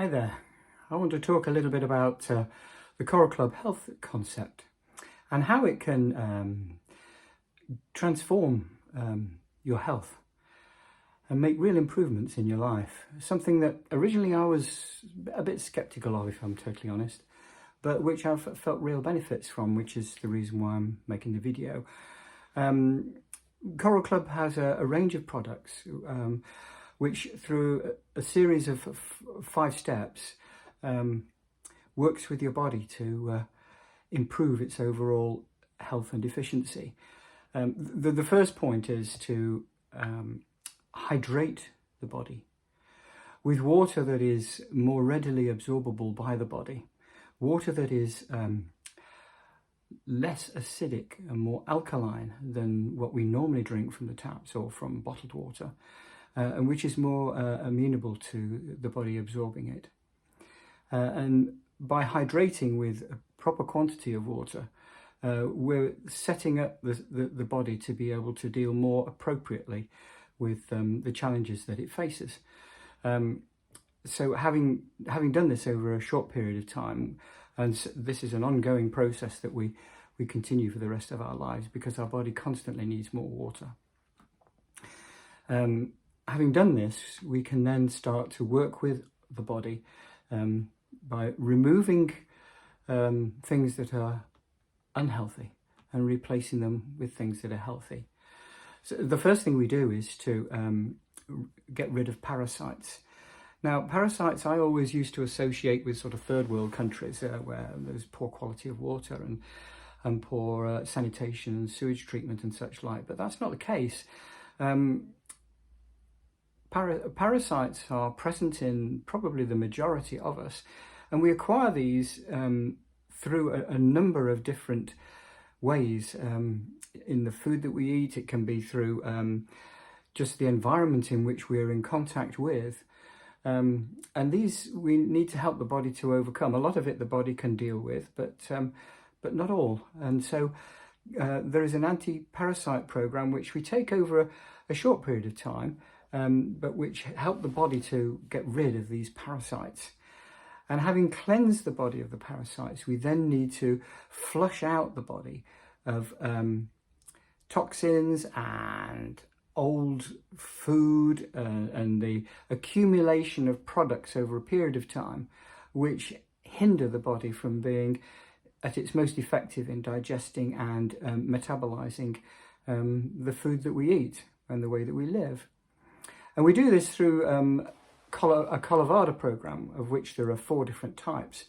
Hi there. I want to talk a little bit about the CoralClub health concept and how it can transform your health and make real improvements in your life. Something that originally I was a bit skeptical of, if I'm totally honest, but which I've felt real benefits from, which is the reason why I'm making the video. CoralClub has a range of products which, through a series of 5 steps, works with your body to improve its overall health and efficiency. The first point is to hydrate the body with water that is more readily absorbable by the body, water that is less acidic and more alkaline than what we normally drink from the taps or from bottled water, and which is more amenable to the body absorbing it. And by hydrating with a proper quantity of water, we're setting up the body to be able to deal more appropriately with the challenges that it faces. So having done this over a short period of time, and this is an ongoing process that we continue for the rest of our lives, because our body constantly needs more water. Having done this, we can then start to work with the body by removing things that are unhealthy and replacing them with things that are healthy. So the first thing we do is to get rid of parasites. Now, parasites I always used to associate with sort of third world countries where there's poor quality of water and poor sanitation and sewage treatment and such like, but that's not the case. Parasites are present in probably the majority of us, and we acquire these through a number of different ways. In the food that we eat, it can be through just the environment in which we're in contact with. And these we need to help the body to overcome. A lot of it the body can deal with, but not all. And so there is an anti-parasite program which we take over a short period of time, but which help the body to get rid of these parasites. And having cleansed the body of the parasites, we then need to flush out the body of toxins and old food and the accumulation of products over a period of time which hinder the body from being at its most effective in digesting and metabolizing the food that we eat and the way that we live. And we do this through a Colavada program, of which there are 4 different types,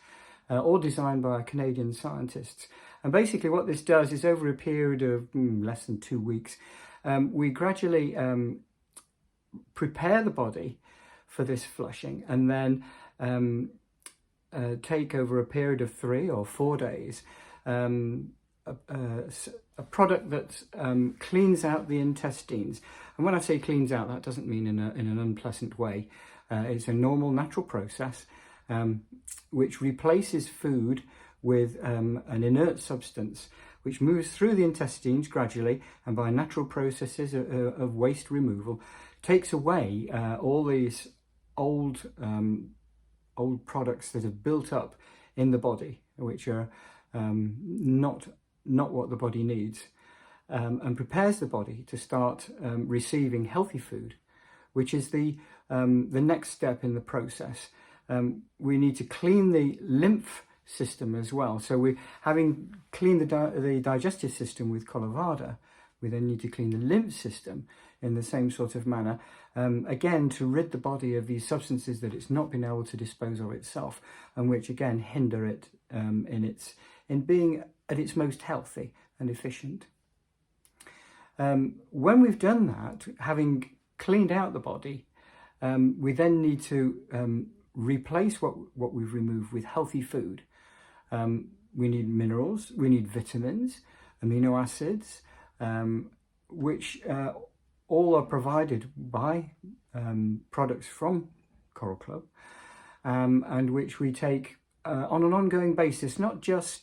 all designed by Canadian scientists. And basically what this does is, over a period of less than 2 weeks, we gradually prepare the body for this flushing, and then take, over a period of 3 or 4 days, a product that cleans out the intestines. And when I say cleans out, that doesn't mean in an unpleasant way. It's a normal, natural process which replaces food with an inert substance which moves through the intestines gradually, and by natural processes of waste removal, takes away all these old products that have built up in the body, which are not what the body needs, and prepares the body to start receiving healthy food, which is the next step in the process. We need to clean the lymph system as well. So we, having cleaned the digestive system with Colavada, we then need to clean the lymph system in the same sort of manner, again to rid the body of these substances that it's not been able to dispose of itself, and which again hinder it in being at its most healthy and efficient. When we've done that, having cleaned out the body, we then need to replace what we've removed with healthy food. We need minerals, we need vitamins, amino acids, which all are provided by products from CoralClub, and which we take on an ongoing basis, not just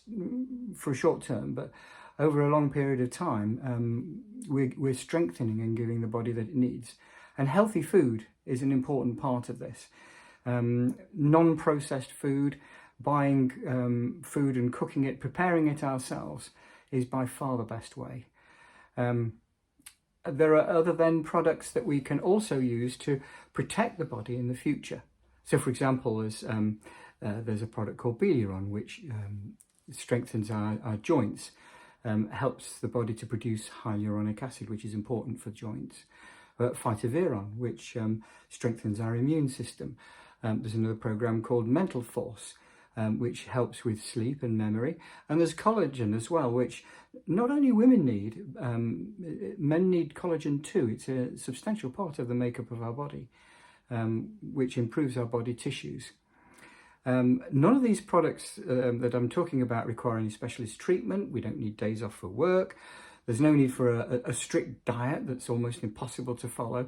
for a short term, but over a long period of time. We're strengthening and giving the body that it needs. And healthy food is an important part of this. non-processed food, buying food and cooking it, preparing it ourselves is by far the best way. There are other then products that we can also use to protect the body in the future. So for example, there's a product called Biliron, which strengthens our joints, helps the body to produce hyaluronic acid, which is important for joints. Phytoviron, which strengthens our immune system. There's another program called Mental Force, which helps with sleep and memory. And there's collagen as well, which not only women need, men need collagen too. It's a substantial part of the makeup of our body, which improves our body tissues. None of these products that I'm talking about require any specialist treatment. We don't need days off for work. There's no need for a strict diet that's almost impossible to follow.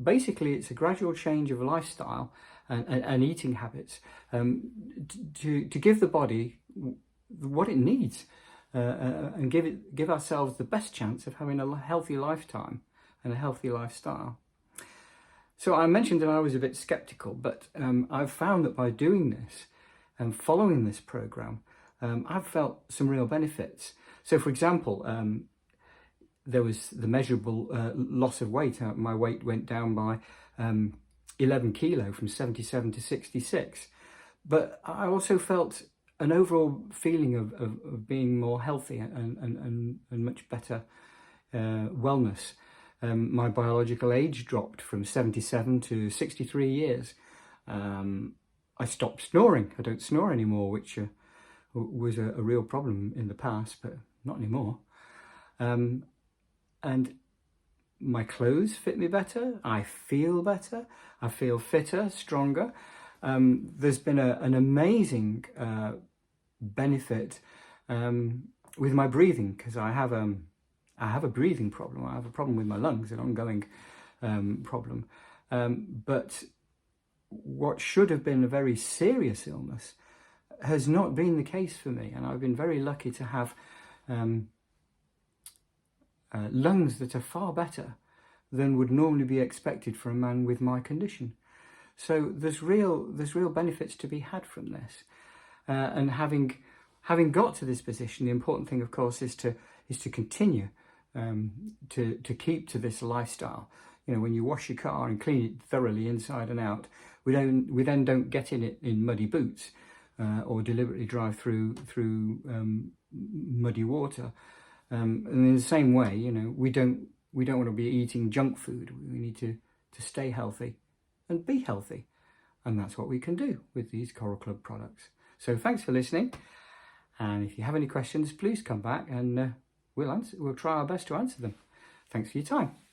Basically, it's a gradual change of lifestyle and eating habits to give the body what it needs and give ourselves the best chance of having a healthy lifetime and a healthy lifestyle. So I mentioned that I was a bit skeptical, but I've found that by doing this and following this program, I've felt some real benefits. So for example, there was the measurable loss of weight. My weight went down by 11 kilo from 77 to 66. But I also felt an overall feeling of being more healthy and much better wellness. My biological age dropped from 77 to 63 years. I stopped snoring. I don't snore anymore, which was a real problem in the past, but not anymore. And my clothes fit me better. I feel better. I feel fitter, stronger. There's been an amazing benefit with my breathing, because I have a breathing problem. I have a problem with my lungs, an ongoing problem. But what should have been a very serious illness has not been the case for me, and I've been very lucky to have lungs that are far better than would normally be expected for a man with my condition. So there's real benefits to be had from this, and having got to this position, the important thing, of course, is to continue to keep to this lifestyle. You know, when you wash your car and clean it thoroughly inside and out, we then don't get in it in muddy boots or deliberately drive through muddy water. And in the same way, you know, we don't want to be eating junk food. We need to stay healthy and be healthy, and that's what we can do with these CoralClub products. So thanks for listening, and if you have any questions, please come back and we'll try our best to answer them. Thanks for your time.